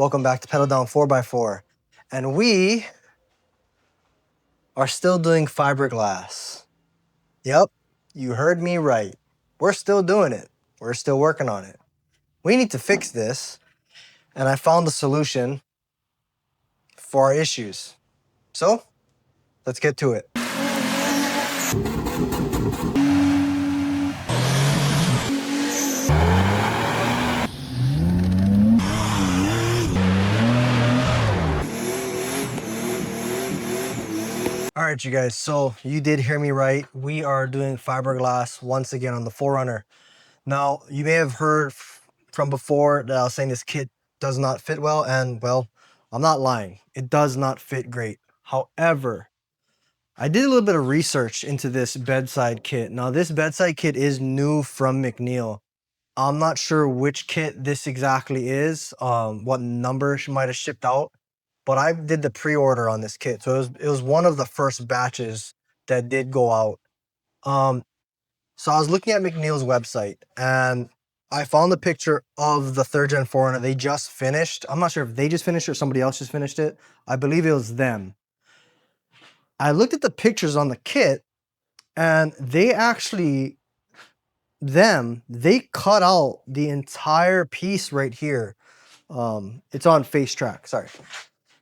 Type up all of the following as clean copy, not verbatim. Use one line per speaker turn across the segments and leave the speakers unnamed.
Welcome back to Pedal Down 4x4. And we are still doing fiberglass. Yep, you heard me right. We're still doing it. We're still working on it. We need to fix this, and I found the solution for our issues. So, let's get to it. All right, you guys, so you did hear me right. We are doing fiberglass once again on the 4runner. Now, you may have heard from before that I was saying this kit does not fit well, and well, I'm not lying. It does not fit great. However, I did a little bit of research into this bedside kit. Now, this bedside kit is new from McNeil. I'm not sure which kit this exactly is, what number she might have shipped out, but I did the pre-order on this kit. So it was one of the first batches that did go out. So I was looking at McNeil's website and I found the picture of the 3rd Gen 4runner they just finished. I'm not sure if they just finished it or somebody else just finished it. I believe it was them. I looked at the pictures on the kit and they actually, they cut out the entire piece right here. It's on Face Track, sorry.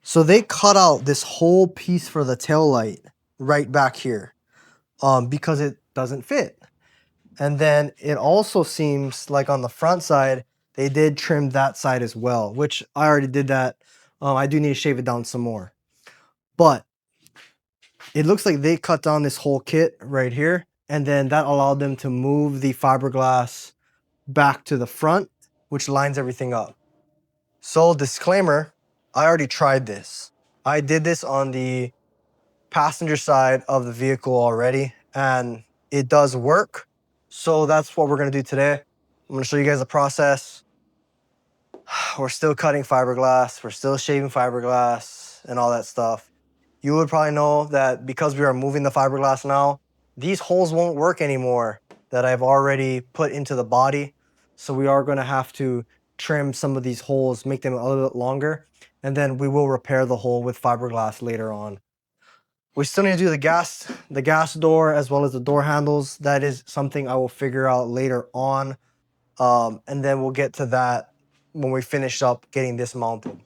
So they cut out this whole piece for the tail light right back here because it doesn't fit. And then it also seems like on the front side, they did trim that side as well, which I already did that. I do need to shave it down some more. But it looks like they cut down this whole kit right here. And then that allowed them to move the fiberglass back to the front, which lines everything up. So disclaimer, I already tried this. I did this on the passenger side of the vehicle already, and it does work. So that's what we're gonna do today. I'm gonna show you guys the process. We're still cutting fiberglass, we're still shaving fiberglass and all that stuff. You would probably know that because we are moving the fiberglass now, these holes won't work anymore that I've already put into the body. So we are gonna have to trim some of these holes, make them a little bit longer, and then we will repair the hole with fiberglass later on. We still need to do the gas door as well as the door handles. That is something I will figure out later on. And then we'll get to that when we finish up getting this mounted.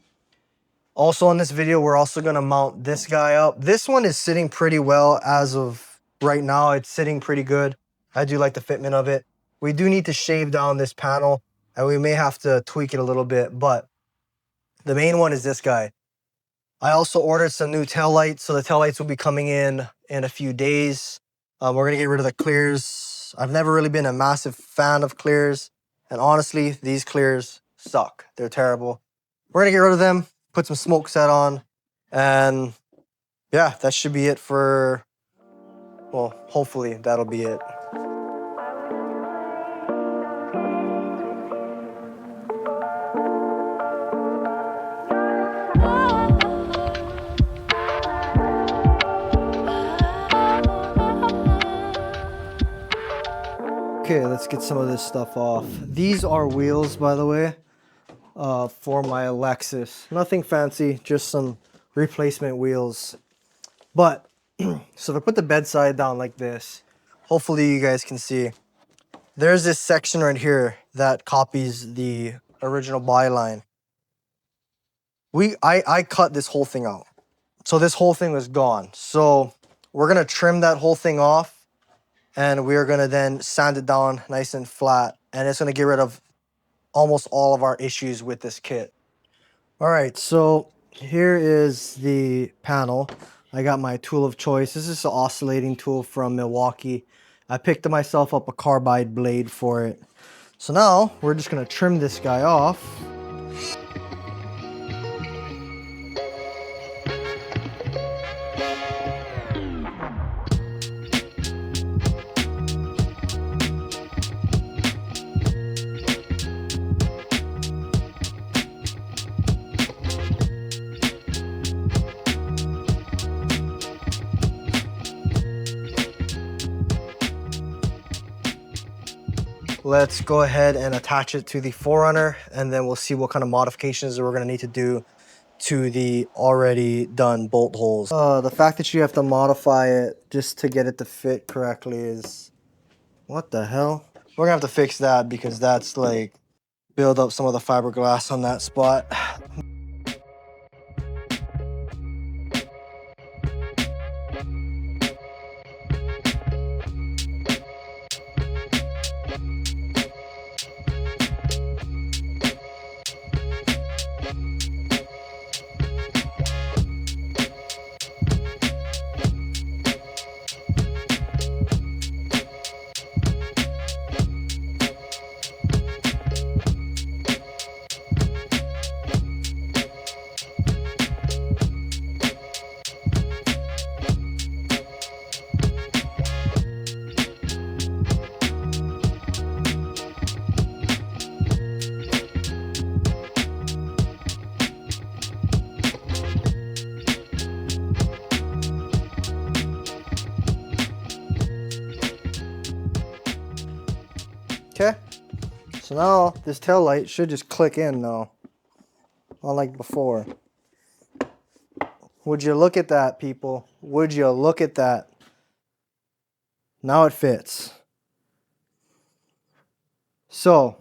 Also in this video, we're also gonna mount this guy up. This one is sitting pretty well as of right now. It's sitting pretty good. I do like the fitment of it. We do need to shave down this panel and we may have to tweak it a little bit, but the main one is this guy. I also ordered some new taillights, so the taillights will be coming in a few days. We're gonna get rid of the clears. I've never really been a massive fan of clears, and honestly, these clears suck. They're terrible. We're gonna get rid of them, put some smoke set on, and yeah, that should be it for, well, hopefully that'll be it. Okay, let's get some of this stuff off. These are wheels, by the way, for my Lexus. Nothing fancy, just some replacement wheels. But, so if I put the bedside down like this, hopefully you guys can see. There's this section right here that copies the original byline. I cut this whole thing out. So this whole thing was gone. So we're gonna trim that whole thing off. And we're gonna then sand it down nice and flat. And it's gonna get rid of almost all of our issues with this kit. All right, so here is the panel. I got my tool of choice. This is an oscillating tool from Milwaukee. I picked myself up a carbide blade for it. So now we're just gonna trim this guy off. let's go ahead and attach it to the 4runner, and then we'll see what kind of modifications we're gonna need to do to the already done bolt holes. The fact that you have to modify it just to get it to fit correctly is, what the hell? We're gonna have to fix that because that's like, build up some of the fiberglass on that spot. Okay, so now this tail light should just click in now, unlike before. Would you look at that, people? Would you look at that? Now it fits. So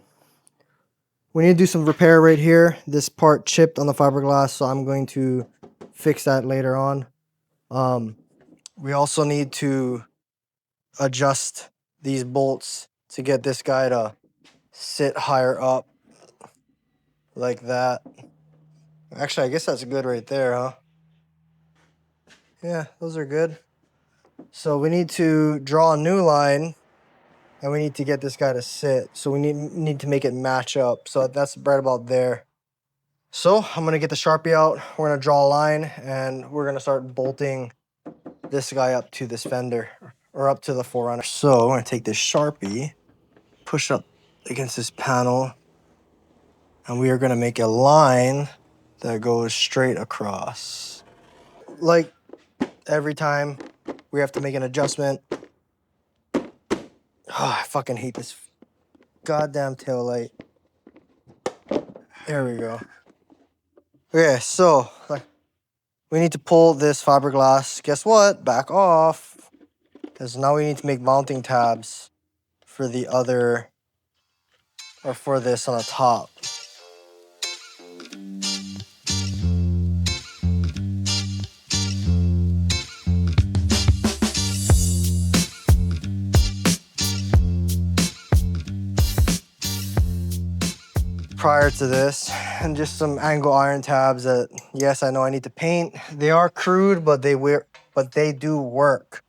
we need to do some repair right here. This part chipped on the fiberglass, so I'm going to fix that later on. We also need to adjust these bolts to get this guy to sit higher up like that. Actually, I guess that's good right there, huh? Yeah, those are good. So we need to draw a new line, and we need to get this guy to sit. So we need to make it match up. So that's right about there. So I'm gonna get the Sharpie out. We're gonna draw a line, and we're gonna start bolting this guy up to this fender, or up to the 4runner. So we're gonna take this Sharpie, push up against this panel, and we are gonna make a line that goes straight across. Like every time we have to make an adjustment. Oh, I fucking hate this goddamn tail light. There we go. Okay, so we need to pull this fiberglass. Guess what? Back off. Because now we need to make mounting tabs for the other, or for this on the top. Prior to this, and just some angle iron tabs that, yes, I know I need to paint. They are crude, but they do work.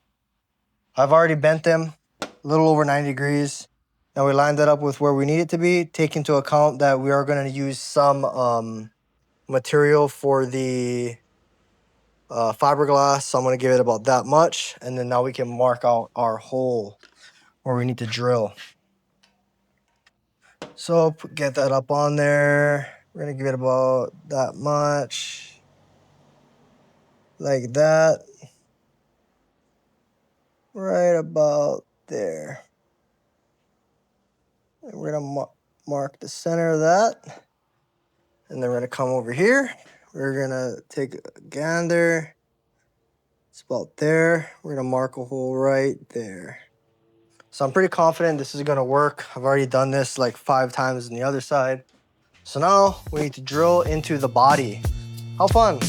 I've already bent them a little over 90 degrees. Now we lined that up with where we need it to be. Take into account that we are going to use some material for the fiberglass. So I'm going to give it about that much. And then now we can mark out our hole where we need to drill. So get that up on there. We're going to give it about that much. Like that. Right about there. And we're going to mark the center of that. And then we're going to come over here. We're going to take a gander. It's about there. We're going to mark a hole right there. So I'm pretty confident this is going to work. I've already done this like 5 times on the other side. So now we need to drill into the body. How fun.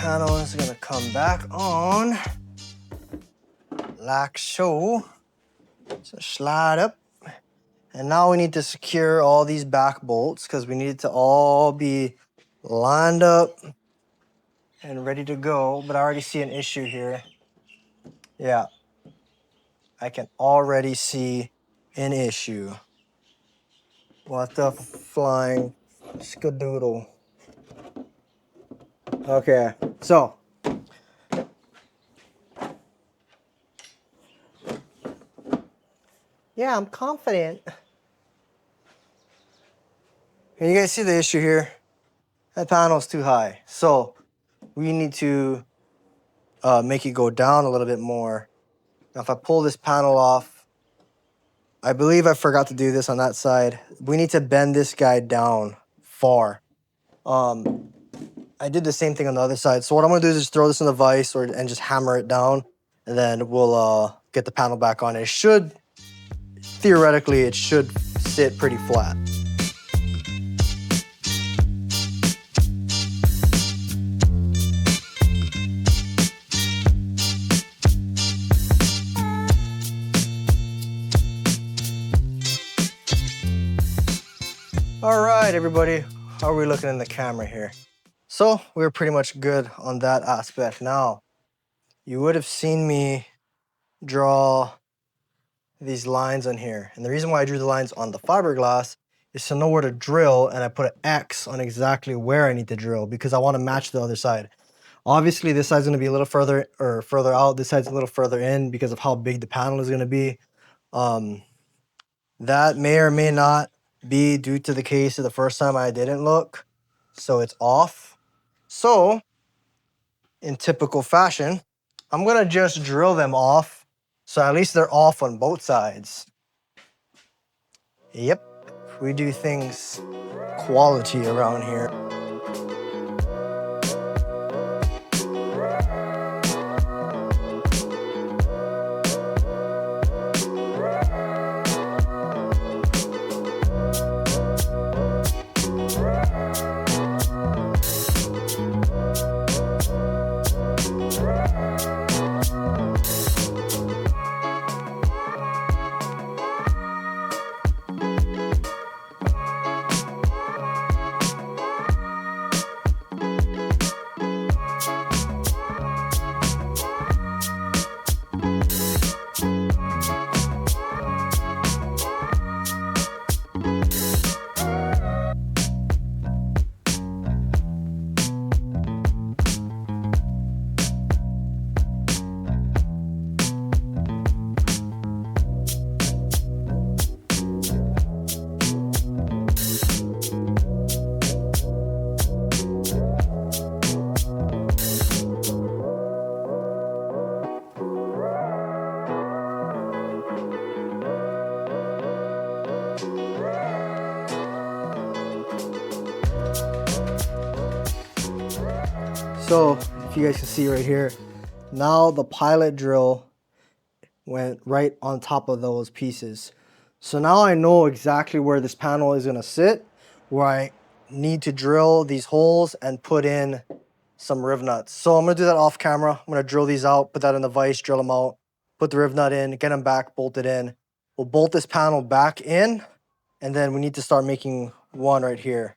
panel is gonna come back on like so. So slide up. And now we need to secure all these back bolts because we need it to all be lined up and ready to go. But I already see an issue here. Yeah, I can already see an issue. What the flying skadoodle. Okay, so. Yeah, I'm confident. Can you guys see the issue here? That panel's too high. So we need to make it go down a little bit more. Now, if I pull this panel off, I believe I forgot to do this on that side. We need to bend this guy down far. I did the same thing on the other side. So what I'm gonna do is just throw this in the vise and just hammer it down, and then we'll get the panel back on. It should, theoretically, it should sit pretty flat. All right, everybody, how are we looking in the camera here? So we're pretty much good on that aspect. Now, you would have seen me draw these lines on here. And the reason why I drew the lines on the fiberglass is to know where to drill, and I put an X on exactly where I need to drill because I want to match the other side. Obviously, this side's going to be a little further out. This side's a little further in because of how big the panel is going to be. That may or may not be due to the case of the first time I didn't look, so it's off. So, in typical fashion, I'm gonna just drill them off, so at least they're off on both sides. Yep, we do things quality around here. So if you guys can see right here, now the pilot drill went right on top of those pieces. So now I know exactly where this panel is gonna sit, where I need to drill these holes and put in some riv nuts. So I'm gonna do that off camera. I'm gonna drill these out, put that in the vise, drill them out, put the riv nut in, get them back, bolt it in. We'll bolt this panel back in, and then we need to start making one right here.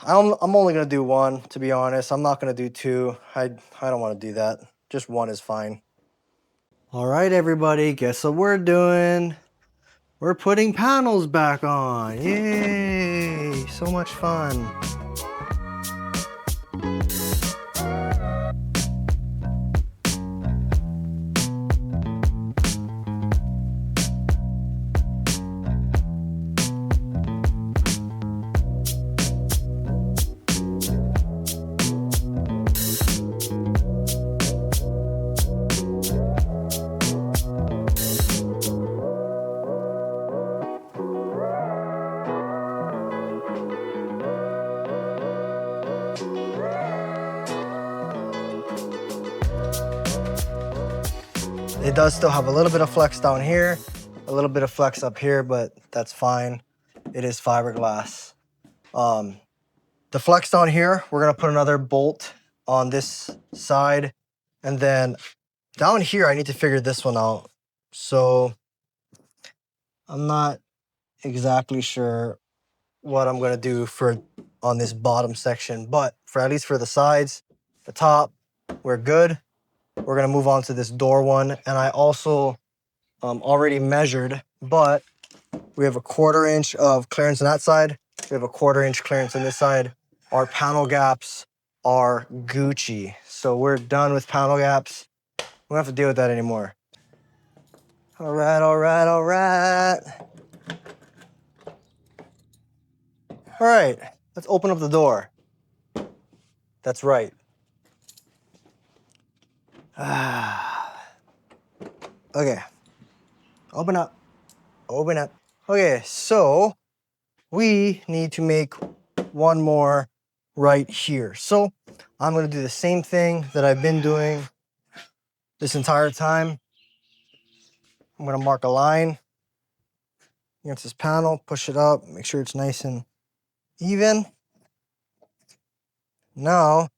I'm only gonna do one, to be honest. I'm not gonna do two. I don't wanna do that. Just one is fine. All right, everybody, guess what we're doing? We're putting panels back on. Yay, so much fun. It does still have a little bit of flex down here, a little bit of flex up here, but that's fine. It is fiberglass. The flex down here, we're gonna put another bolt on this side. And then down here, I need to figure this one out. So I'm not exactly sure what I'm gonna do for on this bottom section, but for at least for the sides, the top, we're good. We're gonna move on to this door one. And I also already measured, but we have a 1/4 inch of clearance on that side. We have a 1/4 inch clearance on this side. Our panel gaps are Gucci. So we're done with panel gaps. We don't have to deal with that anymore. All right, all right, all right. All right, let's open up the door. That's right. Okay, open up, open up. Okay, so we need to make one more right here. So I'm gonna do the same thing that I've been doing this entire time. I'm gonna mark a line against this panel, push it up, make sure it's nice and even. Now, I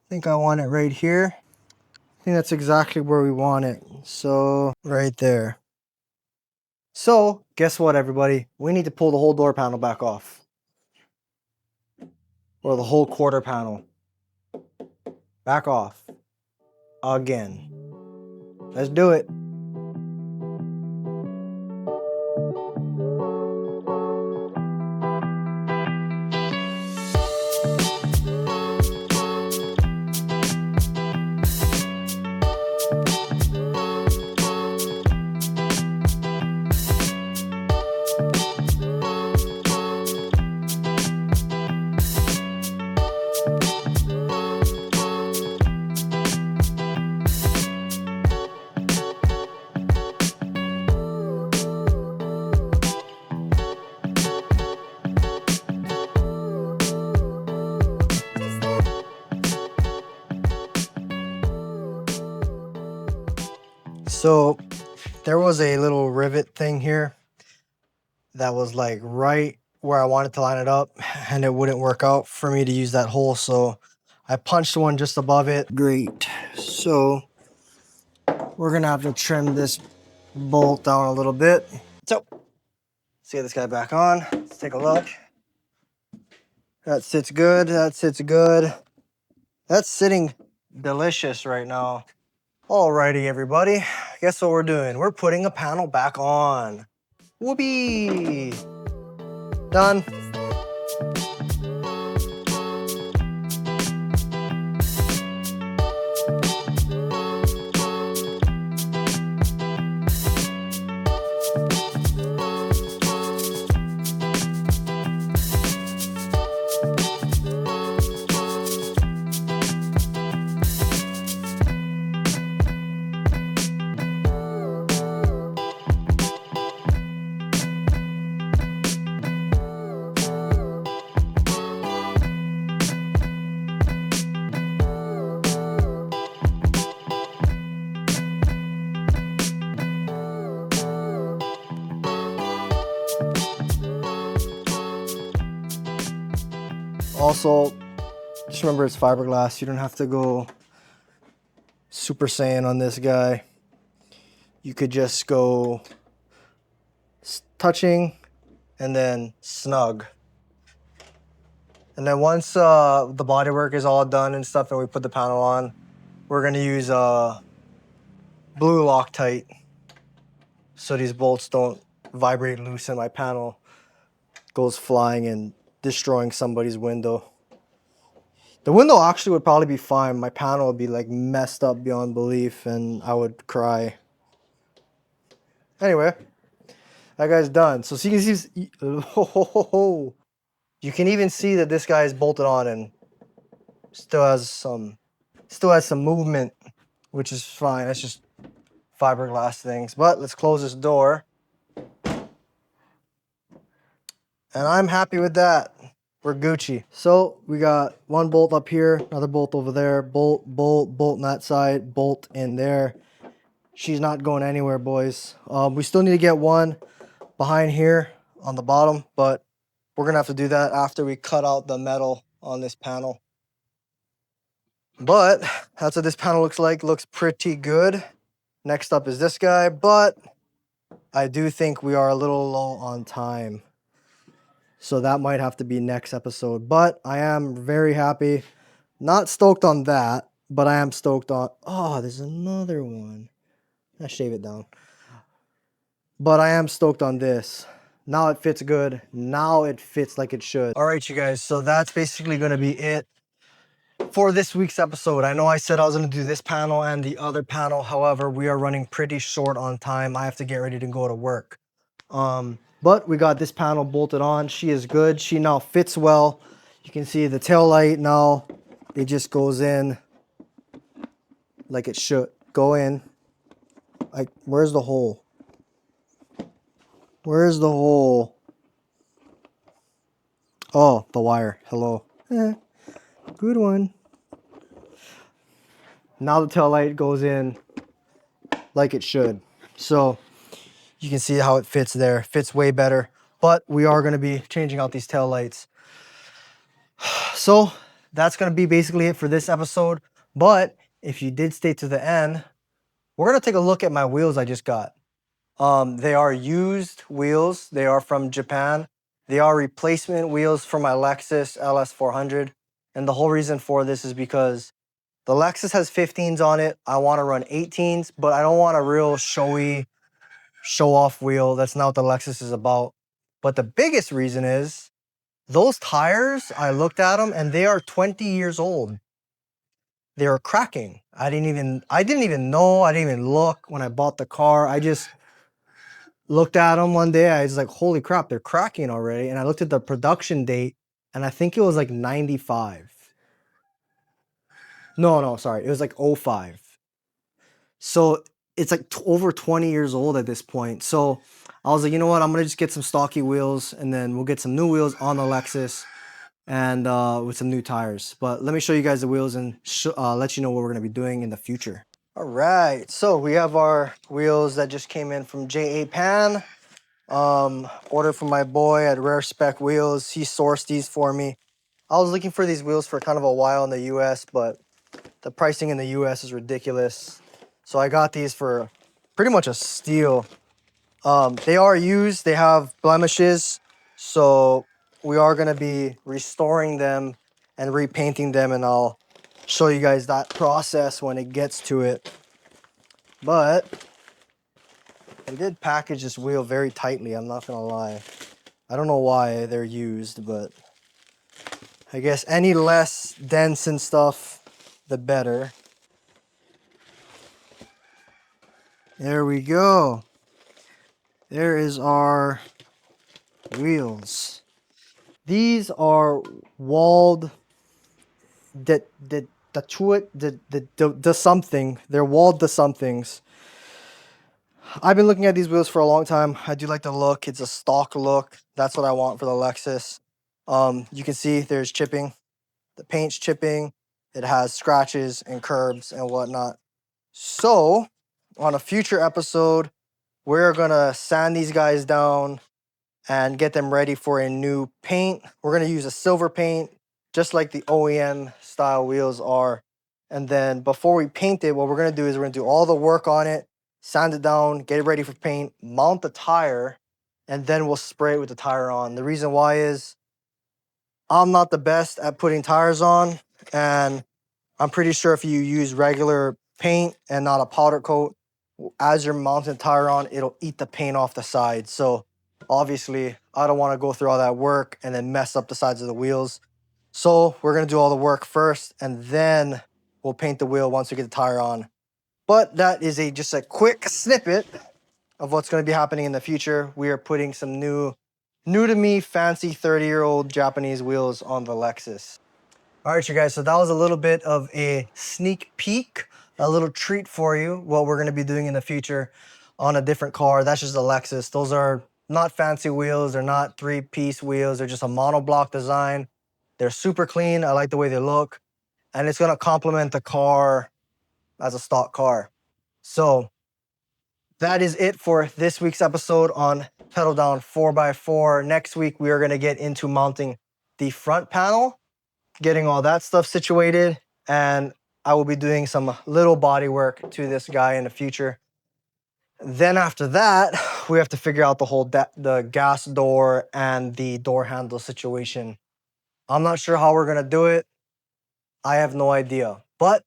think I want it right here. I think that's exactly where we want it. So right there. So guess what, everybody? We need to pull the whole door panel back off. Or the whole 1/4 panel. Back off. Again. Let's do it. So there was a little rivet thing here that was like right where I wanted to line it up, and it wouldn't work out for me to use that hole. So I punched one just above it. Great. So we're gonna have to trim this bolt down a little bit. So let's get this guy back on. Let's take a look. That sits good. That sits good. That's sitting delicious right now. Alrighty, everybody. Guess what we're doing? We're putting a panel back on. Whoopee! Done. Also, just remember it's fiberglass. You don't have to go Super Saiyan on this guy. You could just go touching and then snug. And then once the bodywork is all done and stuff and we put the panel on, we're gonna use blue Loctite so these bolts don't vibrate loose and my panel goes flying and destroying somebody's window. The window actually would probably be fine. My panel would be like messed up beyond belief and I would cry. Anyway, that guy's done. So you can see, you can even see that this guy is bolted on and still has some movement, which is fine. That's just fiberglass things. But let's close this door. And I'm happy with that. We're Gucci. So we got one bolt up here, another bolt over there, bolt, bolt, bolt on that side, bolt in there. She's not going anywhere, boys. We still need to get one behind here on the bottom, but we're gonna have to do that after we cut out the metal on this panel. But that's what this panel looks like. Looks pretty good. Next up is this guy, but I do think we are a little low on time. So that might have to be next episode. But I am very happy. Not stoked on that, but I am stoked on... Oh, there's another one. I shave it down. But I am stoked on this. Now it fits good. Now it fits like it should. All right, you guys. So that's basically going to be it for this week's episode. I know I said I was going to do this panel and the other panel. However, we are running pretty short on time. I have to get ready to go to work. But we got this panel bolted on. She is good. She now fits well. You can see the tail light now. It just goes in like it should. Go in. Like, where's the hole? Where's the hole? Oh, the wire. Hello. Good one. Now the tail light goes in like it should. So you can see how it fits there. Fits way better. But we are going to be changing out these tail lights. So that's going to be basically it for this episode. But if you did stay to the end, we're going to take a look at my wheels I just got. They are used wheels. They are from Japan. They are replacement wheels for my Lexus LS400. And the whole reason for this is because the Lexus has 15s on it. I want to run 18s, but I don't want a real showy, show-off wheel. That's not what the Lexus is about. But the biggest reason is those tires, I looked at them and they are 20 years old. They are cracking. I didn't even know. I didn't even look when I bought the car. I just looked at them one day. I was like, holy crap, they're cracking already. And I looked at the production date and I think it was like 95. No, sorry. It was like 05. So it's like over 20 years old at this point. So I was like, you know what? I'm going to just get some stocky wheels and then we'll get some new wheels on the Lexus and with some new tires. But let me show you guys the wheels and let you know what we're going to be doing in the future. All right. So we have our wheels that just came in from J.A. Pan. Ordered from my boy at Rare Spec Wheels. He sourced these for me. I was looking for these wheels for kind of a while in the US, but the pricing in the US is ridiculous. So I got these for pretty much a steal. They are used, they have blemishes, so we are gonna be restoring them and repainting them, and I'll show you guys that process when it gets to it. But they did package this wheel very tightly, I'm not gonna lie. I don't know why they're used, but I guess any less dense and stuff, the better. There we go. There is our wheels. These are walled the something. They're walled the somethings. I've been looking at these wheels for a long time. I do like the look. It's a stock look. That's what I want for the Lexus. You can see there's chipping. The paint's chipping. It has scratches and curbs and whatnot. So on a future episode, we're gonna sand these guys down and get them ready for a new paint. We're gonna use a silver paint, just like the OEM style wheels are. And then before we paint it, what we're gonna do is we're gonna do all the work on it, sand it down, get it ready for paint, mount the tire, and then we'll spray it with the tire on. The reason why is I'm not the best at putting tires on, and I'm pretty sure if you use regular paint and not a powder coat, as you're mounting the tire on, it'll eat the paint off the sides. So obviously, I don't want to go through all that work and then mess up the sides of the wheels. So we're going to do all the work first, and then we'll paint the wheel once we get the tire on. But that is just a quick snippet of what's going to be happening in the future. We are putting some new to me, fancy 30-year-old Japanese wheels on the Lexus. All right, you guys, so that was a little bit of a sneak peek, a little treat for you, what we're gonna be doing in the future on a different car. That's just a Lexus. Those are not fancy wheels. They're not three-piece wheels. They're just a monoblock design. They're super clean. I like the way they look. And it's gonna complement the car as a stock car. So that is it for this week's episode on Pedal Down 4x4. Next week, we are gonna get into mounting the front panel, getting all that stuff situated, and I will be doing some little body work to this guy in the future. Then after that, we have to figure out the whole the gas door and the door handle situation. I'm not sure how we're gonna do it. I have no idea. But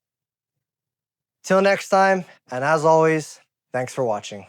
till next time, and as always, thanks for watching.